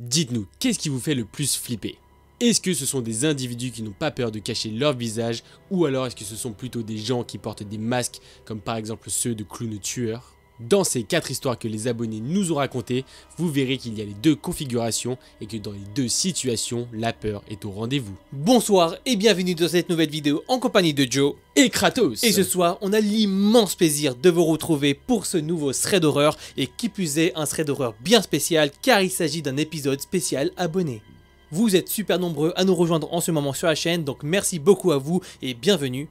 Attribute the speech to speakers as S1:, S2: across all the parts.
S1: Dites-nous, qu'est-ce qui vous fait le plus flipper? Est-ce que ce sont des individus qui n'ont pas peur de cacher leur visage, ou alors est-ce que ce sont plutôt des gens qui portent des masques, comme par exemple ceux de clowns tueurs? Dans ces 4 histoires que les abonnés nous ont racontées, vous verrez qu'il y a les 2 configurations et que dans les 2 situations, la peur est au rendez-vous.
S2: Bonsoir et bienvenue dans cette nouvelle vidéo en compagnie de Joe
S1: et Kratos.
S2: Et ce soir, on a l'immense plaisir de vous retrouver pour ce nouveau thread d'horreur, et qui plus est, un thread d'horreur bien spécial car il s'agit d'un épisode spécial abonné. Vous êtes super nombreux à nous rejoindre en ce moment sur la chaîne, donc merci beaucoup à vous et bienvenue.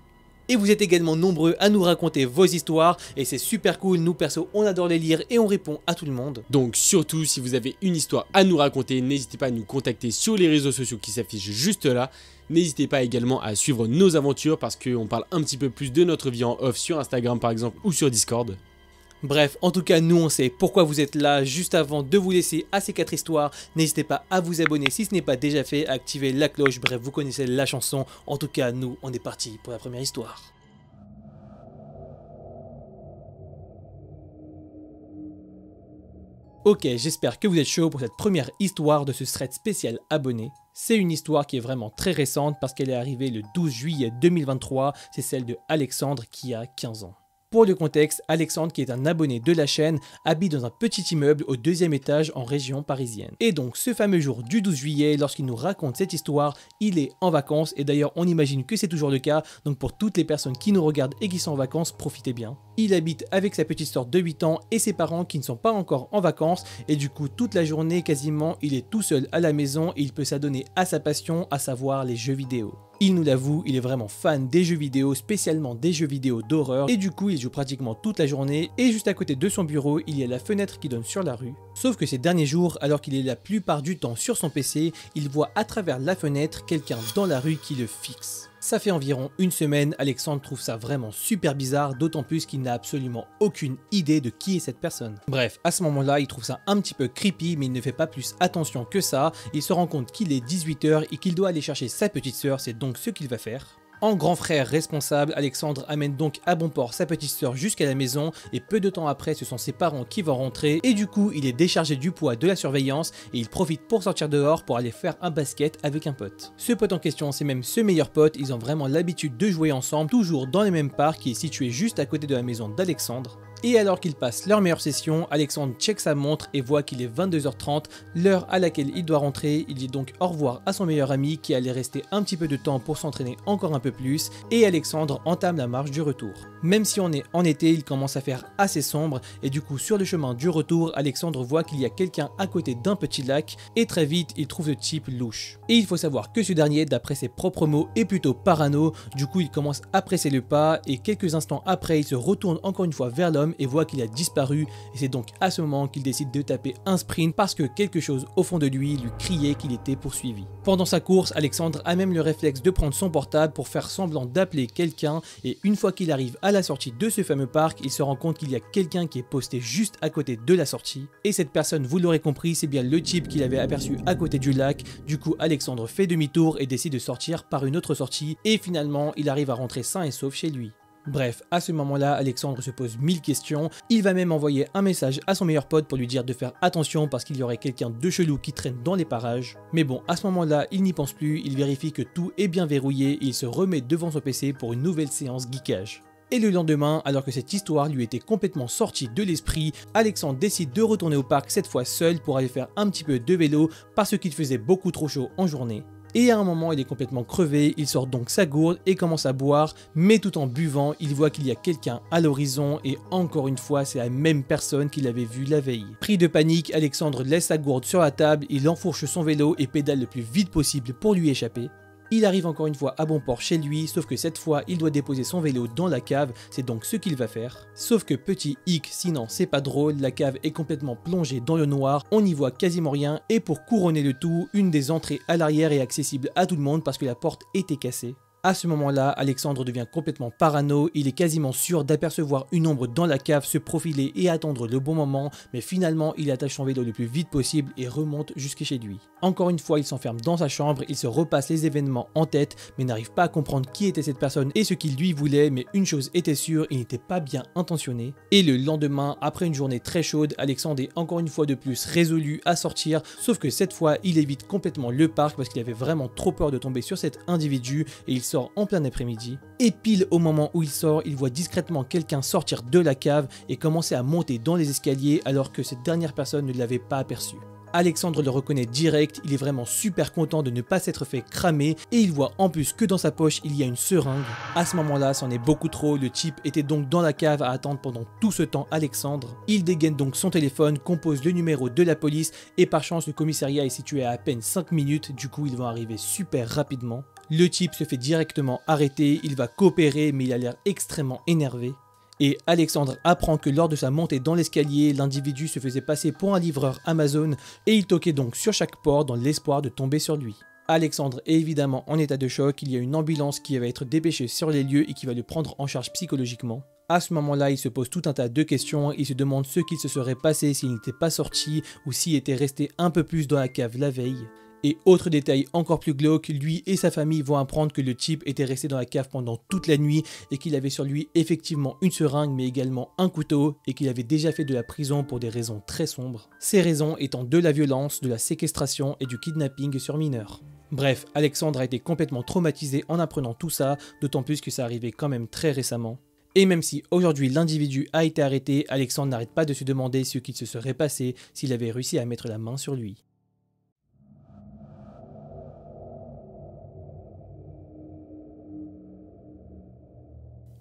S2: Et vous êtes également nombreux à nous raconter vos histoires et c'est super cool, nous perso on adore les lire et on répond à tout le monde.
S1: Donc surtout si vous avez une histoire à nous raconter, n'hésitez pas à nous contacter sur les réseaux sociaux qui s'affichent juste là. N'hésitez pas également à suivre nos aventures parce qu'on parle un petit peu plus de notre vie en off sur Instagram par exemple ou sur Discord.
S2: Bref, en tout cas, nous on sait pourquoi vous êtes là. Juste avant de vous laisser à ces 4 histoires, n'hésitez pas à vous abonner si ce n'est pas déjà fait, à activer la cloche, bref, vous connaissez la chanson. En tout cas, nous, on est parti pour la première histoire. Ok, j'espère que vous êtes chaud pour cette première histoire de ce thread spécial abonné. C'est une histoire qui est vraiment très récente parce qu'elle est arrivée le 12 juillet 2023, c'est celle de Alexandre qui a 15 ans. Pour le contexte, Alexandre, qui est un abonné de la chaîne, habite dans un petit immeuble au 2e étage en région parisienne. Et donc ce fameux jour du 12 juillet, lorsqu'il nous raconte cette histoire, il est en vacances et d'ailleurs on imagine que c'est toujours le cas, donc pour toutes les personnes qui nous regardent et qui sont en vacances, profitez bien. Il habite avec sa petite sœur de 8 ans et ses parents qui ne sont pas encore en vacances et du coup toute la journée quasiment il est tout seul à la maison et il peut s'adonner à sa passion, à savoir les jeux vidéo. Il nous l'avoue, il est vraiment fan des jeux vidéo, spécialement des jeux vidéo d'horreur et du coup il joue pratiquement toute la journée et juste à côté de son bureau il y a la fenêtre qui donne sur la rue. Sauf que ces derniers jours, alors qu'il est la plupart du temps sur son PC, il voit à travers la fenêtre quelqu'un dans la rue qui le fixe. Ça fait environ une semaine, Alexandre trouve ça vraiment super bizarre, d'autant plus qu'il n'a absolument aucune idée de qui est cette personne. Bref, à ce moment-là, il trouve ça un petit peu creepy, mais il ne fait pas plus attention que ça. Il se rend compte qu'il est 18 h et qu'il doit aller chercher sa petite sœur, c'est donc ce qu'il va faire. En grand frère responsable, Alexandre amène donc à bon port sa petite sœur jusqu'à la maison et peu de temps après ce sont ses parents qui vont rentrer et du coup il est déchargé du poids de la surveillance et il profite pour sortir dehors pour aller faire un basket avec un pote. Ce pote en question c'est même ce meilleur pote, ils ont vraiment l'habitude de jouer ensemble toujours dans le même parc qui est situé juste à côté de la maison d'Alexandre. Et alors qu'ils passent leur meilleure session, Alexandre check sa montre et voit qu'il est 22 h 30, l'heure à laquelle il doit rentrer. Il dit donc au revoir à son meilleur ami qui allait rester un petit peu de temps pour s'entraîner encore un peu plus et Alexandre entame la marche du retour. Même si on est en été, il commence à faire assez sombre et du coup sur le chemin du retour, Alexandre voit qu'il y a quelqu'un à côté d'un petit lac et très vite il trouve le type louche. Et il faut savoir que ce dernier, d'après ses propres mots, est plutôt parano, du coup il commence à presser le pas et quelques instants après il se retourne encore une fois vers l'homme et voit qu'il a disparu et c'est donc à ce moment qu'il décide de taper un sprint parce que quelque chose au fond de lui criait qu'il était poursuivi. Pendant sa course, Alexandre a même le réflexe de prendre son portable pour faire semblant d'appeler quelqu'un et une fois qu'il arrive à la sortie de ce fameux parc, il se rend compte qu'il y a quelqu'un qui est posté juste à côté de la sortie et cette personne, vous l'aurez compris, c'est bien le type qu'il avait aperçu à côté du lac. Du coup Alexandre fait demi-tour et décide de sortir par une autre sortie et finalement il arrive à rentrer sain et sauf chez lui. Bref, à ce moment-là, Alexandre se pose 1000 questions, il va même envoyer un message à son meilleur pote pour lui dire de faire attention parce qu'il y aurait quelqu'un de chelou qui traîne dans les parages. Mais bon, à ce moment-là, il n'y pense plus, il vérifie que tout est bien verrouillé et il se remet devant son PC pour une nouvelle séance geekage. Et le lendemain, alors que cette histoire lui était complètement sortie de l'esprit, Alexandre décide de retourner au parc cette fois seul pour aller faire un petit peu de vélo parce qu'il faisait beaucoup trop chaud en journée. Et à un moment il est complètement crevé, il sort donc sa gourde et commence à boire, mais tout en buvant, il voit qu'il y a quelqu'un à l'horizon et encore une fois c'est la même personne qu'il avait vue la veille. Pris de panique, Alexandre laisse sa gourde sur la table, il enfourche son vélo et pédale le plus vite possible pour lui échapper. Il arrive encore une fois à bon port chez lui, sauf que cette fois il doit déposer son vélo dans la cave, c'est donc ce qu'il va faire. Sauf que petit hic, sinon c'est pas drôle, la cave est complètement plongée dans le noir, on n'y voit quasiment rien et pour couronner le tout, une des entrées à l'arrière est accessible à tout le monde parce que la porte était cassée. À ce moment-là, Alexandre devient complètement parano, il est quasiment sûr d'apercevoir une ombre dans la cave se profiler et attendre le bon moment, mais finalement il attache son vélo le plus vite possible et remonte jusqu'à chez lui. Encore une fois, il s'enferme dans sa chambre, il se repasse les événements en tête, mais n'arrive pas à comprendre qui était cette personne et ce qu'il lui voulait, mais une chose était sûre, il n'était pas bien intentionné. Et le lendemain, après une journée très chaude, Alexandre est encore une fois de plus résolu à sortir, sauf que cette fois, il évite complètement le parc parce qu'il avait vraiment trop peur de tomber sur cet individu et il sort en plein après-midi. Et pile au moment où il sort, il voit discrètement quelqu'un sortir de la cave et commencer à monter dans les escaliers alors que cette dernière personne ne l'avait pas aperçu. Alexandre le reconnaît direct, il est vraiment super content de ne pas s'être fait cramer et il voit en plus que dans sa poche il y a une seringue. À ce moment là, c'en est beaucoup trop, le type était donc dans la cave à attendre pendant tout ce temps Alexandre. Il dégaine donc son téléphone, compose le numéro de la police et par chance le commissariat est situé à peine 5 minutes, du coup ils vont arriver super rapidement. Le type se fait directement arrêter, il va coopérer mais il a l'air extrêmement énervé. Et Alexandre apprend que lors de sa montée dans l'escalier, l'individu se faisait passer pour un livreur Amazon et il toquait donc sur chaque porte dans l'espoir de tomber sur lui. Alexandre est évidemment en état de choc, il y a une ambulance qui va être dépêchée sur les lieux et qui va le prendre en charge psychologiquement. À ce moment-là, il se pose tout un tas de questions, il se demande ce qu'il se serait passé s'il n'était pas sorti ou s'il était resté un peu plus dans la cave la veille. Et autre détail encore plus glauque, lui et sa famille vont apprendre que le type était resté dans la cave pendant toute la nuit et qu'il avait sur lui effectivement une seringue mais également un couteau et qu'il avait déjà fait de la prison pour des raisons très sombres. Ces raisons étant de la violence, de la séquestration et du kidnapping sur mineurs. Bref, Alexandre a été complètement traumatisé en apprenant tout ça, d'autant plus que ça arrivait quand même très récemment. Et même si aujourd'hui l'individu a été arrêté, Alexandre n'arrête pas de se demander ce qu'il se serait passé s'il avait réussi à mettre la main sur lui.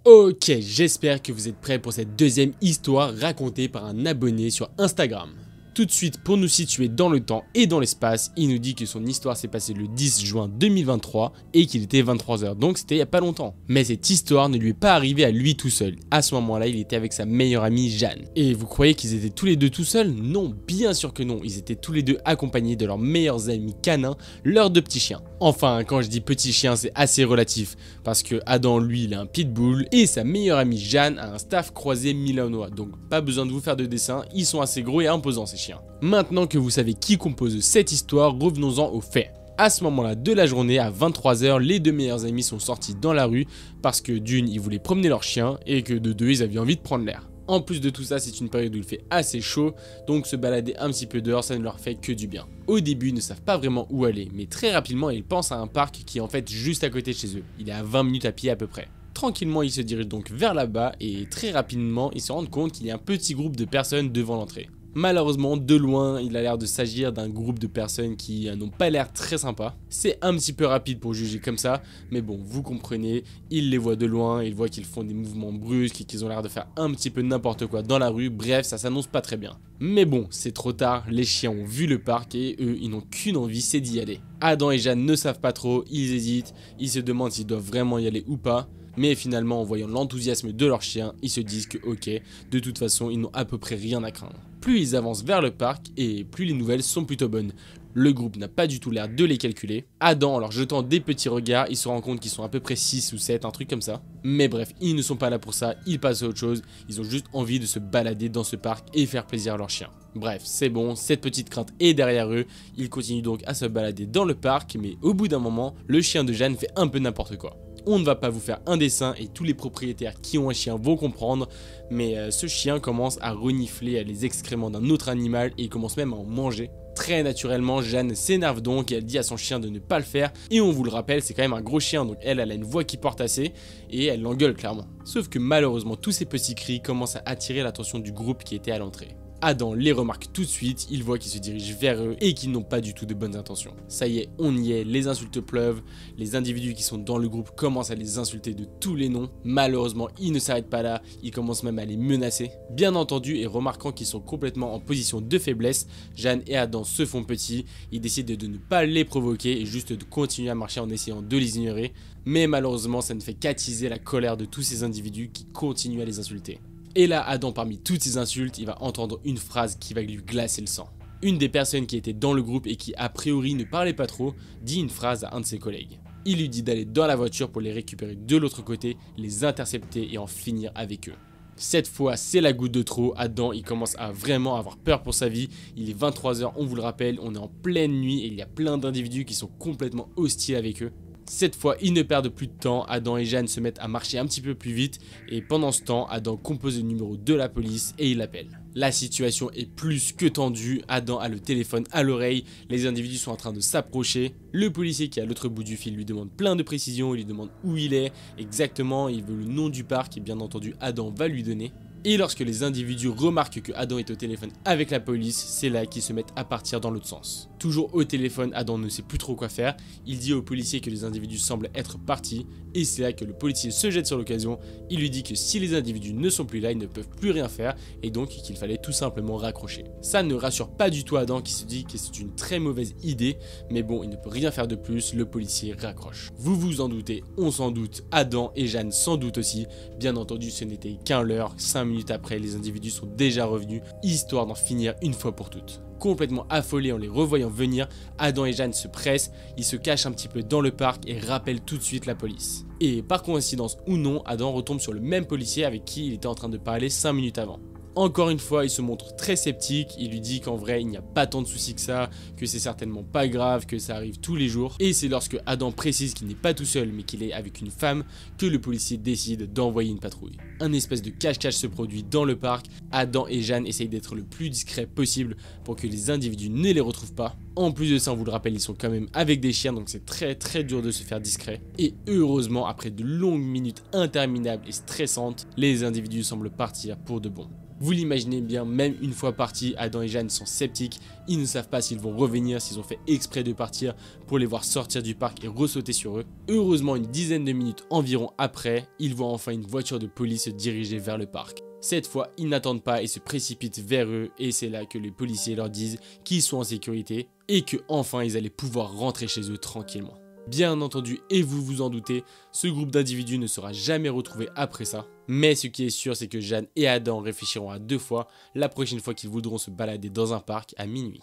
S1: Ok, j'espère que vous êtes prêts pour cette deuxième histoire racontée par un abonné sur Instagram. Tout de suite, pour nous situer dans le temps et dans l'espace, il nous dit que son histoire s'est passée le 10 juin 2023 et qu'il était 23 h, donc c'était il n'y a pas longtemps. Mais cette histoire ne lui est pas arrivée à lui tout seul. À ce moment-là, il était avec sa meilleure amie Jeanne. Et vous croyez qu'ils étaient tous les deux tout seuls? Non, bien sûr que non. Ils étaient tous les deux accompagnés de leurs meilleurs amis canins, leurs deux petits chiens. Enfin, quand je dis petit chien, c'est assez relatif, parce que Adam, lui, il a un pitbull, et sa meilleure amie Jeanne a un staff croisé milanois, donc pas besoin de vous faire de dessin, ils sont assez gros et imposants ces chiens. Maintenant que vous savez qui compose cette histoire, revenons-en aux faits. À ce moment-là de la journée, à 23 h, les deux meilleurs amis sont sortis dans la rue, parce que d'une, ils voulaient promener leurs chiens, et que de deux, ils avaient envie de prendre l'air. En plus de tout ça, c'est une période où il fait assez chaud, donc se balader un petit peu dehors, ça ne leur fait que du bien. Au début, ils ne savent pas vraiment où aller, mais très rapidement, ils pensent à un parc qui est en fait juste à côté de chez eux. Il est à 20 minutes à pied à peu près. Tranquillement, ils se dirigent donc vers là-bas et très rapidement, ils se rendent compte qu'il y a un petit groupe de personnes devant l'entrée. Malheureusement, de loin, il a l'air de s'agir d'un groupe de personnes qui n'ont pas l'air très sympas. C'est un petit peu rapide pour juger comme ça, mais bon, vous comprenez, il les voit de loin, il voit qu'ils font des mouvements brusques et qu'ils ont l'air de faire un petit peu n'importe quoi dans la rue, bref, ça s'annonce pas très bien. Mais bon, c'est trop tard, les chiens ont vu le parc et eux, ils n'ont qu'une envie, c'est d'y aller. Adam et Jeanne ne savent pas trop, ils hésitent, ils se demandent s'ils doivent vraiment y aller ou pas. Mais finalement, en voyant l'enthousiasme de leur chien, ils se disent que ok, de toute façon, ils n'ont à peu près rien à craindre. Plus ils avancent vers le parc et plus les nouvelles sont plutôt bonnes. Le groupe n'a pas du tout l'air de les calculer. Adam, en leur jetant des petits regards, il se rend compte qu'ils sont à peu près 6 ou 7, un truc comme ça. Mais bref, ils ne sont pas là pour ça, ils passent à autre chose. Ils ont juste envie de se balader dans ce parc et faire plaisir à leur chien. Bref, c'est bon, cette petite crainte est derrière eux. Ils continuent donc à se balader dans le parc, mais au bout d'un moment, le chien de Jeanne fait un peu n'importe quoi. On ne va pas vous faire un dessin et tous les propriétaires qui ont un chien vont comprendre, mais ce chien commence à renifler les excréments d'un autre animal et il commence même à en manger. Très naturellement, Jeanne s'énerve donc et elle dit à son chien de ne pas le faire. Et on vous le rappelle, c'est quand même un gros chien, donc elle a une voix qui porte assez et elle l'engueule clairement. Sauf que malheureusement, tous ces petits cris commencent à attirer l'attention du groupe qui était à l'entrée. Adam les remarque tout de suite, il voit qu'ils se dirigent vers eux et qu'ils n'ont pas du tout de bonnes intentions. Ça y est, on y est, les insultes pleuvent, les individus qui sont dans le groupe commencent à les insulter de tous les noms. Malheureusement, ils ne s'arrêtent pas là, ils commencent même à les menacer. Bien entendu, et remarquant qu'ils sont complètement en position de faiblesse, Jeanne et Adam se font petits, ils décident de ne pas les provoquer et juste de continuer à marcher en essayant de les ignorer. Mais malheureusement, ça ne fait qu'attiser la colère de tous ces individus qui continuent à les insulter. Et là, Adam, parmi toutes ces insultes, il va entendre une phrase qui va lui glacer le sang. Une des personnes qui était dans le groupe et qui a priori ne parlait pas trop, dit une phrase à un de ses collègues. Il lui dit d'aller dans la voiture pour les récupérer de l'autre côté, les intercepter et en finir avec eux. Cette fois, c'est la goutte de trop. Adam, il commence à vraiment avoir peur pour sa vie. Il est 23 h, on vous le rappelle, on est en pleine nuit et il y a plein d'individus qui sont complètement hostiles avec eux. Cette fois, ils ne perdent plus de temps, Adam et Jeanne se mettent à marcher un petit peu plus vite et pendant ce temps, Adam compose le numéro de la police et il l'appelle. La situation est plus que tendue, Adam a le téléphone à l'oreille, les individus sont en train de s'approcher. Le policier qui est à l'autre bout du fil lui demande plein de précisions, il lui demande où il est exactement, il veut le nom du parc et bien entendu Adam va lui donner. Et lorsque les individus remarquent que Adam est au téléphone avec la police, c'est là qu'ils se mettent à partir dans l'autre sens. Toujours au téléphone, Adam ne sait plus trop quoi faire, il dit au policier que les individus semblent être partis, et c'est là que le policier se jette sur l'occasion, il lui dit que si les individus ne sont plus là, ils ne peuvent plus rien faire, et donc qu'il fallait tout simplement raccrocher. Ça ne rassure pas du tout Adam qui se dit que c'est une très mauvaise idée, mais bon, il ne peut rien faire de plus, le policier raccroche. Vous vous en doutez, on s'en doute, Adam et Jeanne s'en doutent aussi, bien entendu ce n'était qu'un leurre, 5 minutes après, les individus sont déjà revenus, histoire d'en finir une fois pour toutes. Complètement affolés en les revoyant venir, Adam et Jeanne se pressent, ils se cachent un petit peu dans le parc et rappellent tout de suite la police. Et par coïncidence ou non, Adam retombe sur le même policier avec qui il était en train de parler 5 minutes avant. Encore une fois, il se montre très sceptique, il lui dit qu'en vrai il n'y a pas tant de soucis que ça, que c'est certainement pas grave, que ça arrive tous les jours. Et c'est lorsque Adam précise qu'il n'est pas tout seul mais qu'il est avec une femme que le policier décide d'envoyer une patrouille. Un espèce de cache-cache se produit dans le parc, Adam et Jeanne essayent d'être le plus discret possible pour que les individus ne les retrouvent pas. En plus de ça, on vous le rappelle, ils sont quand même avec des chiens donc c'est très dur de se faire discret. Et heureusement, après de longues minutes interminables et stressantes, les individus semblent partir pour de bon. Vous l'imaginez bien, même une fois partis, Adam et Jeanne sont sceptiques, ils ne savent pas s'ils vont revenir, s'ils ont fait exprès de partir pour les voir sortir du parc et ressauter sur eux. Heureusement, une dizaine de minutes environ après, ils voient enfin une voiture de police se diriger vers le parc. Cette fois, ils n'attendent pas et se précipitent vers eux et c'est là que les policiers leur disent qu'ils sont en sécurité et que enfin ils allaient pouvoir rentrer chez eux tranquillement. Bien entendu, et vous vous en doutez, ce groupe d'individus ne sera jamais retrouvé après ça. Mais ce qui est sûr, c'est que Jeanne et Adam réfléchiront à 2 fois la prochaine fois qu'ils voudront se balader dans un parc à minuit.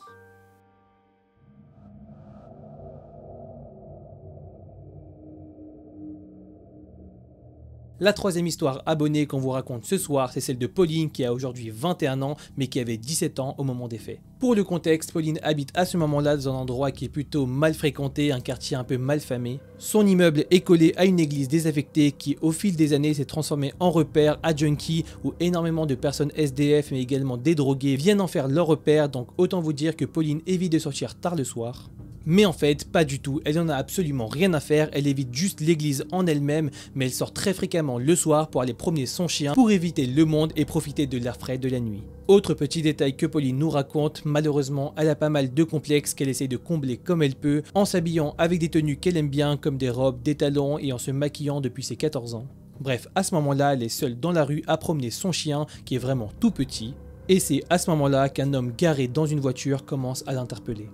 S2: La troisième histoire abonnée qu'on vous raconte ce soir, c'est celle de Pauline qui a aujourd'hui 21 ans mais qui avait 17 ans au moment des faits. Pour le contexte, Pauline habite à ce moment-là dans un endroit qui est plutôt mal fréquenté, un quartier un peu mal famé. Son immeuble est collé à une église désaffectée qui au fil des années s'est transformée en repère à junkie où énormément de personnes SDF mais également des drogués viennent en faire leur repère, donc autant vous dire que Pauline évite de sortir tard le soir. Mais en fait, pas du tout, elle en a absolument rien à faire, elle évite juste l'église en elle-même, mais elle sort très fréquemment le soir pour aller promener son chien pour éviter le monde et profiter de l'air frais de la nuit. Autre petit détail que Pauline nous raconte, malheureusement elle a pas mal de complexes qu'elle essaye de combler comme elle peut, en s'habillant avec des tenues qu'elle aime bien comme des robes, des talons et en se maquillant depuis ses 14 ans. Bref, à ce moment-là, elle est seule dans la rue à promener son chien qui est vraiment tout petit, et c'est à ce moment-là qu'un homme garé dans une voiture commence à l'interpeller.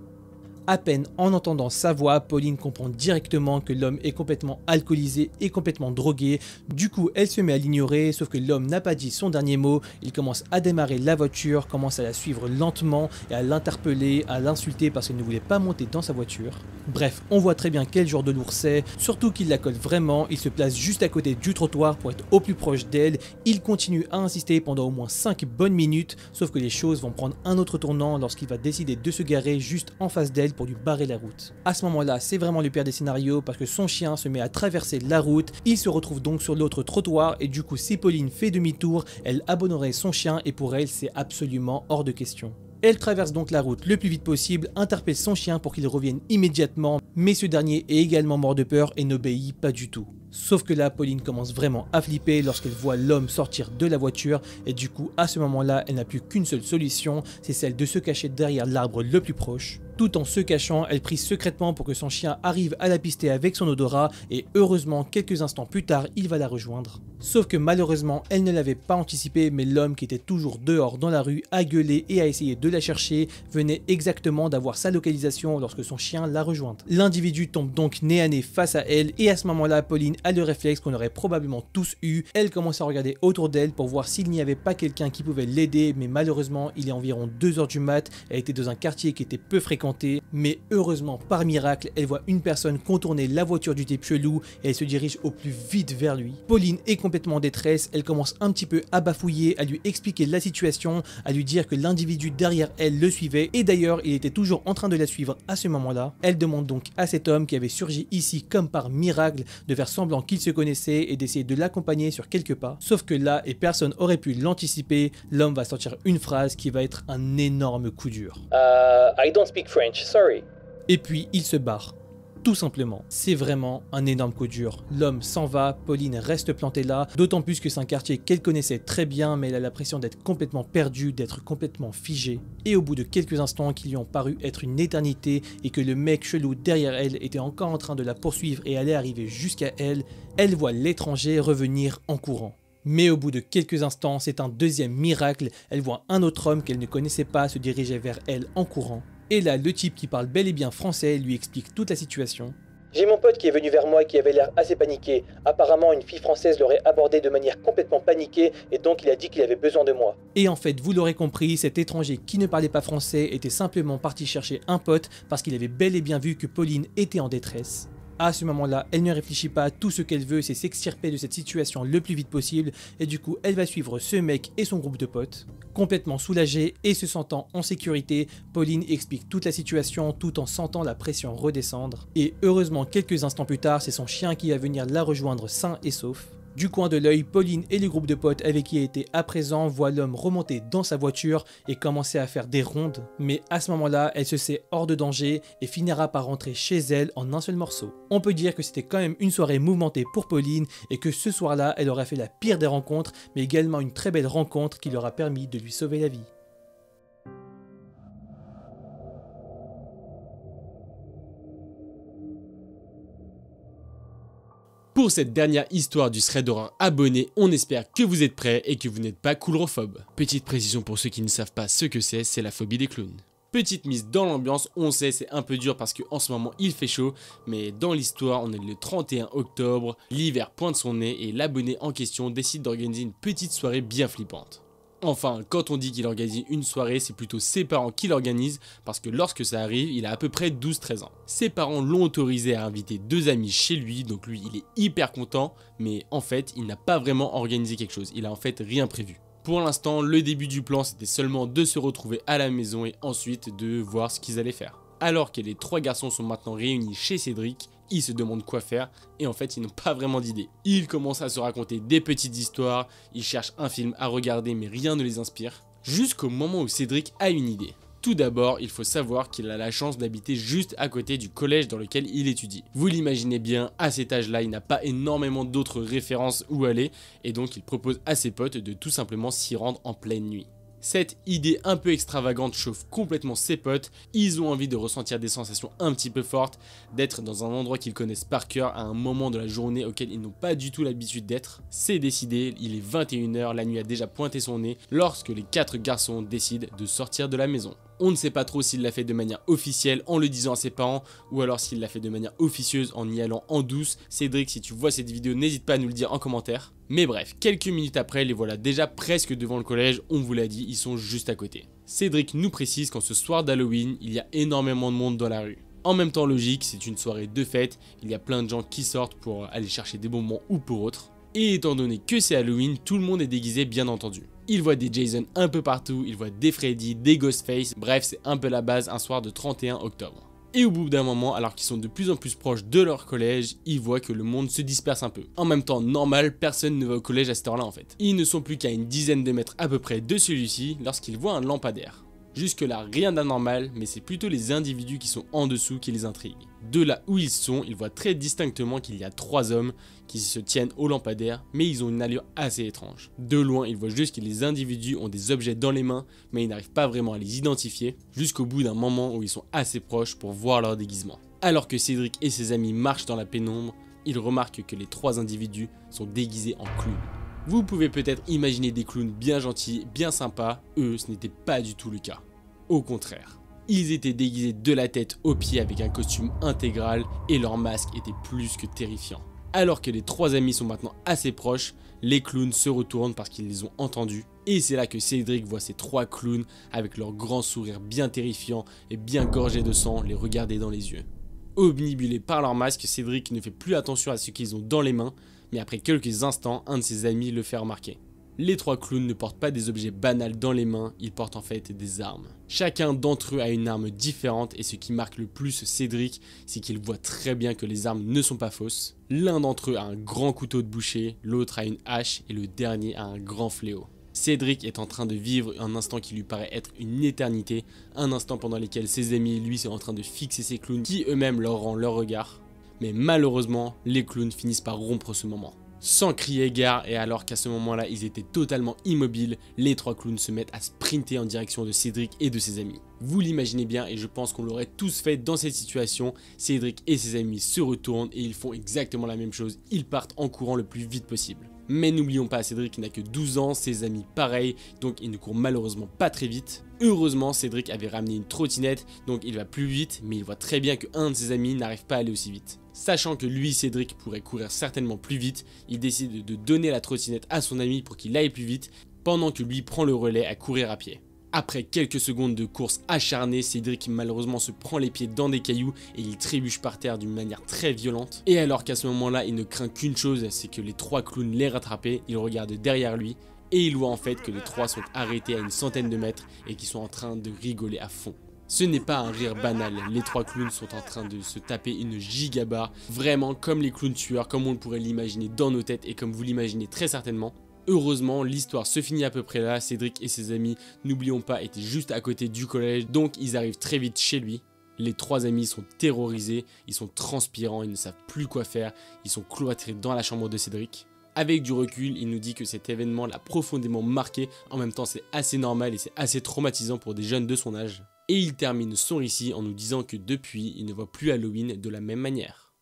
S2: À peine en entendant sa voix, Pauline comprend directement que l'homme est complètement alcoolisé et complètement drogué. Du coup, elle se met à l'ignorer, sauf que l'homme n'a pas dit son dernier mot. Il commence à démarrer la voiture, commence à la suivre lentement et à l'interpeller, à l'insulter parce qu'elle ne voulait pas monter dans sa voiture. Bref, on voit très bien quel genre de lourd c'est, surtout qu'il la colle vraiment. Il se place juste à côté du trottoir pour être au plus proche d'elle. Il continue à insister pendant au moins 5 bonnes minutes, sauf que les choses vont prendre un autre tournant lorsqu'il va décider de se garer juste en face d'elle pour lui barrer la route. À ce moment-là, c'est vraiment le pire des scénarios parce que son chien se met à traverser la route, il se retrouve donc sur l'autre trottoir et du coup si Pauline fait demi-tour, elle abandonnerait son chien et pour elle c'est absolument hors de question. Elle traverse donc la route le plus vite possible, interpelle son chien pour qu'il revienne immédiatement, mais ce dernier est également mort de peur et n'obéit pas du tout. Sauf que là, Pauline commence vraiment à flipper lorsqu'elle voit l'homme sortir de la voiture et du coup, à ce moment-là, elle n'a plus qu'une seule solution, c'est celle de se cacher derrière l'arbre le plus proche. Tout en se cachant, elle prie secrètement pour que son chien arrive à la pister avec son odorat et heureusement, quelques instants plus tard, il va la rejoindre. Sauf que malheureusement, elle ne l'avait pas anticipé, mais l'homme qui était toujours dehors dans la rue a gueulé et a essayé de la chercher, venait exactement d'avoir sa localisation lorsque son chien l'a rejointe. L'individu tombe donc nez à nez face à elle et à ce moment-là, Pauline a le réflexe qu'on aurait probablement tous eu. Elle commence à regarder autour d'elle pour voir s'il n'y avait pas quelqu'un qui pouvait l'aider, mais malheureusement, il est environ 2 h du mat, elle était dans un quartier qui était peu fréquenté décanter, mais heureusement, par miracle, elle voit une personne contourner la voiture du type chelou et elle se dirige au plus vite vers lui. Pauline est complètement en détresse, elle commence un petit peu à bafouiller, à lui expliquer la situation, à lui dire que l'individu derrière elle le suivait et d'ailleurs il était toujours en train de la suivre à ce moment-là. Elle demande donc à cet homme qui avait surgi ici comme par miracle de faire semblant qu'ils se connaissaient et d'essayer de l'accompagner sur quelques pas. Sauf que là, et personne aurait pu l'anticiper, l'homme va sortir une phrase qui va être un énorme coup dur.
S3: I don't speak French, sorry.
S2: Et puis il se barre. Tout simplement, c'est vraiment un énorme coup dur. L'homme s'en va, Pauline reste plantée là, d'autant plus que c'est un quartier qu'elle connaissait très bien, mais elle a l'impression d'être complètement perdue, d'être complètement figée. Et au bout de quelques instants qui lui ont paru être une éternité et que le mec chelou derrière elle était encore en train de la poursuivre et allait arriver jusqu'à elle, elle voit l'étranger revenir en courant. Mais au bout de quelques instants, c'est un deuxième miracle, elle voit un autre homme qu'elle ne connaissait pas se diriger vers elle en courant. Et là, le type qui parle bel et bien français lui explique toute la situation.
S3: J'ai mon pote qui est venu vers moi et qui avait l'air assez paniqué. Apparemment, une fille française l'aurait abordé de manière complètement paniquée et donc il a dit qu'il avait besoin de moi.
S2: Et en fait, vous l'aurez compris, cet étranger qui ne parlait pas français était simplement parti chercher un pote parce qu'il avait bel et bien vu que Pauline était en détresse. À ce moment-là, elle ne réfléchit pas, tout ce qu'elle veut c'est s'extirper de cette situation le plus vite possible et du coup elle va suivre ce mec et son groupe de potes. Complètement soulagée et se sentant en sécurité, Pauline explique toute la situation tout en sentant la pression redescendre. Et heureusement quelques instants plus tard, c'est son chien qui va venir la rejoindre sain et sauf. Du coin de l'œil, Pauline et le groupe de potes avec qui elle était à présent voient l'homme remonter dans sa voiture et commencer à faire des rondes. Mais à ce moment-là, elle se sait hors de danger et finira par rentrer chez elle en un seul morceau. On peut dire que c'était quand même une soirée mouvementée pour Pauline et que ce soir-là, elle aura fait la pire des rencontres, mais également une très belle rencontre qui leur a permis de lui sauver la vie.
S1: Pour cette dernière histoire du thread d'horreur abonné, on espère que vous êtes prêts et que vous n'êtes pas coulrophobe. Petite précision pour ceux qui ne savent pas ce que c'est la phobie des clowns. Petite mise dans l'ambiance, on sait c'est un peu dur parce qu'en ce moment il fait chaud, mais dans l'histoire on est le 31 octobre, l'hiver pointe son nez et l'abonné en question décide d'organiser une petite soirée bien flippante. Enfin, quand on dit qu'il organise une soirée, c'est plutôt ses parents qui l'organisent parce que lorsque ça arrive, il a à peu près 12-13 ans. Ses parents l'ont autorisé à inviter 2 amis chez lui, donc lui il est hyper content, mais en fait il n'a pas vraiment organisé quelque chose, il a en fait rien prévu. Pour l'instant, le début du plan c'était seulement de se retrouver à la maison et ensuite de voir ce qu'ils allaient faire. Alors que les 3 garçons sont maintenant réunis chez Cédric, ils se demandent quoi faire et en fait ils n'ont pas vraiment d'idée. Ils commencent à se raconter des petites histoires, ils cherchent un film à regarder mais rien ne les inspire. Jusqu'au moment où Cédric a une idée. Tout d'abord, il faut savoir qu'il a la chance d'habiter juste à côté du collège dans lequel il étudie. Vous l'imaginez bien, à cet âge-là, il n'a pas énormément d'autres références où aller et donc il propose à ses potes de tout simplement s'y rendre en pleine nuit. Cette idée un peu extravagante chauffe complètement ses potes, ils ont envie de ressentir des sensations un petit peu fortes, d'être dans un endroit qu'ils connaissent par cœur à un moment de la journée auquel ils n'ont pas du tout l'habitude d'être. C'est décidé, il est 21 h, la nuit a déjà pointé son nez lorsque les 4 garçons décident de sortir de la maison. On ne sait pas trop s'il l'a fait de manière officielle en le disant à ses parents ou alors s'il l'a fait de manière officieuse en y allant en douce. Cédric, si tu vois cette vidéo, n'hésite pas à nous le dire en commentaire. Mais bref, quelques minutes après, les voilà déjà presque devant le collège, on vous l'a dit, ils sont juste à côté. Cédric nous précise qu'en ce soir d'Halloween, il y a énormément de monde dans la rue. En même temps logique, c'est une soirée de fête, il y a plein de gens qui sortent pour aller chercher des bonbons ou pour autre. Et étant donné que c'est Halloween, tout le monde est déguisé bien entendu. Il voit des Jason un peu partout, il voit des Freddy, des Ghostface, bref c'est un peu la base un soir de 31 octobre. Et au bout d'un moment, alors qu'ils sont de plus en plus proches de leur collège, ils voient que le monde se disperse un peu. En même temps, normal, personne ne va au collège à cette heure-là en fait. Ils ne sont plus qu'à une dizaine de mètres à peu près de celui-ci lorsqu'ils voient un lampadaire. Jusque là, rien d'anormal, mais c'est plutôt les individus qui sont en dessous qui les intriguent. De là où ils sont, ils voient très distinctement qu'il y a 3 hommes qui se tiennent au lampadaire, mais ils ont une allure assez étrange. De loin, ils voient juste que les individus ont des objets dans les mains, mais ils n'arrivent pas vraiment à les identifier, jusqu'au bout d'un moment où ils sont assez proches pour voir leur déguisement. Alors que Cédric et ses amis marchent dans la pénombre, ils remarquent que les 3 individus sont déguisés en clowns. Vous pouvez peut-être imaginer des clowns bien gentils, bien sympas, eux ce n'était pas du tout le cas. Au contraire, ils étaient déguisés de la tête aux pieds avec un costume intégral et leur masque était plus que terrifiant. Alors que les trois amis sont maintenant assez proches, les clowns se retournent parce qu'ils les ont entendus. Et c'est là que Cédric voit ces trois clowns avec leur grand sourire bien terrifiant et bien gorgé de sang les regarder dans les yeux. Obnubilé par leur masque, Cédric ne fait plus attention à ce qu'ils ont dans les mains, mais après quelques instants, un de ses amis le fait remarquer. Les trois clowns ne portent pas des objets banals dans les mains, ils portent en fait des armes. Chacun d'entre eux a une arme différente et ce qui marque le plus Cédric, c'est qu'il voit très bien que les armes ne sont pas fausses. L'un d'entre eux a un grand couteau de boucher, l'autre a une hache et le dernier a un grand fléau. Cédric est en train de vivre un instant qui lui paraît être une éternité, un instant pendant lequel ses amis et lui sont en train de fixer ces clowns qui eux-mêmes leur rendent leur regard. Mais malheureusement, les clowns finissent par rompre ce moment. Sans crier gare, et alors qu'à ce moment-là ils étaient totalement immobiles, les trois clowns se mettent à sprinter en direction de Cédric et de ses amis. Vous l'imaginez bien et je pense qu'on l'aurait tous fait dans cette situation, Cédric et ses amis se retournent et ils font exactement la même chose, ils partent en courant le plus vite possible. Mais n'oublions pas, Cédric n'a que 12 ans, ses amis pareil, donc il ne court malheureusement pas très vite. Heureusement, Cédric avait ramené une trottinette, donc il va plus vite, mais il voit très bien qu'un de ses amis n'arrive pas à aller aussi vite. Sachant que lui, Cédric, pourrait courir certainement plus vite, il décide de donner la trottinette à son ami pour qu'il aille plus vite, pendant que lui prend le relais à courir à pied. Après quelques secondes de course acharnée, Cédric malheureusement se prend les pieds dans des cailloux et il trébuche par terre d'une manière très violente. Et alors qu'à ce moment-là, il ne craint qu'une chose, c'est que les trois clowns l'aient rattrapé, il regarde derrière lui et il voit en fait que les trois sont arrêtés à une centaine de mètres et qu'ils sont en train de rigoler à fond. Ce n'est pas un rire banal, les trois clowns sont en train de se taper une gigabarre, vraiment comme les clowns tueurs, comme on le pourrait l'imaginer dans nos têtes et comme vous l'imaginez très certainement. Heureusement, l'histoire se finit à peu près là, Cédric et ses amis, n'oublions pas, étaient juste à côté du collège, donc ils arrivent très vite chez lui. Les trois amis sont terrorisés, ils sont transpirants, ils ne savent plus quoi faire, ils sont cloîtrés dans la chambre de Cédric. Avec du recul, il nous dit que cet événement l'a profondément marqué, en même temps c'est assez normal et c'est assez traumatisant pour des jeunes de son âge. Et il termine son récit en nous disant que depuis, il ne voit plus Halloween de la même manière.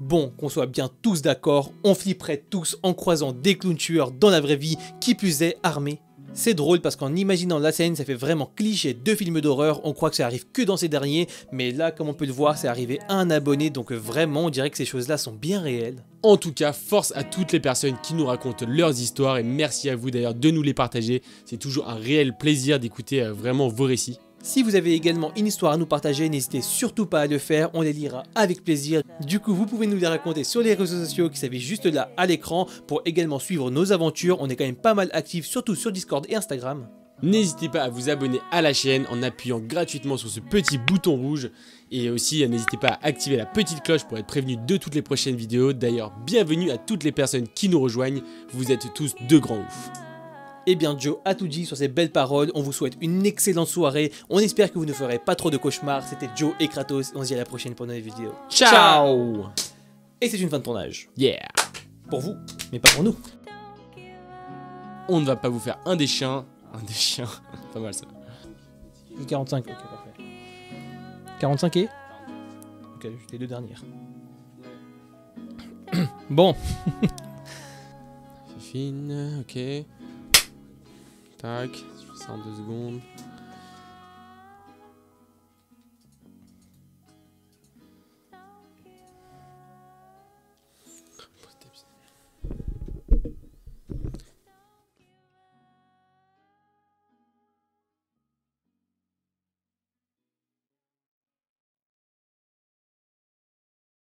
S2: Bon, qu'on soit bien tous d'accord, on flipperait tous en croisant des clowns tueurs dans la vraie vie, qui plus est armés. C'est drôle parce qu'en imaginant la scène, ça fait vraiment cliché de films d'horreur, on croit que ça arrive que dans ces derniers, mais là, comme on peut le voir, c'est arrivé à un abonné, donc vraiment, on dirait que ces choses-là sont bien réelles.
S1: En tout cas, force à toutes les personnes qui nous racontent leurs histoires et merci à vous d'ailleurs de nous les partager, c'est toujours un réel plaisir d'écouter vraiment vos récits.
S2: Si vous avez également une histoire à nous partager, n'hésitez surtout pas à le faire, on les lira avec plaisir. Du coup, vous pouvez nous les raconter sur les réseaux sociaux qui s'affichent juste là à l'écran pour également suivre nos aventures. On est quand même pas mal actifs, surtout sur Discord et Instagram.
S1: N'hésitez pas à vous abonner à la chaîne en appuyant gratuitement sur ce petit bouton rouge. Et aussi, n'hésitez pas à activer la petite cloche pour être prévenu de toutes les prochaines vidéos. D'ailleurs, bienvenue à toutes les personnes qui nous rejoignent, vous êtes tous de grands ouf.
S2: Et bien Joe a tout dit sur ces belles paroles, on vous souhaite une excellente soirée, on espère que vous ne ferez pas trop de cauchemars, c'était Joe et Kratos, on se dit à la prochaine pour une nouvelle vidéo.
S1: Ciao.
S2: Et c'est une fin de tournage.
S1: Yeah.
S2: Pour vous, mais pas pour nous.
S1: On ne va pas vous faire un des chiens, pas mal ça.
S2: 45, ok parfait. 45 et ok, juste les deux dernières. Bon.
S1: Fine, ok. Tac, je fais ça en 2 secondes.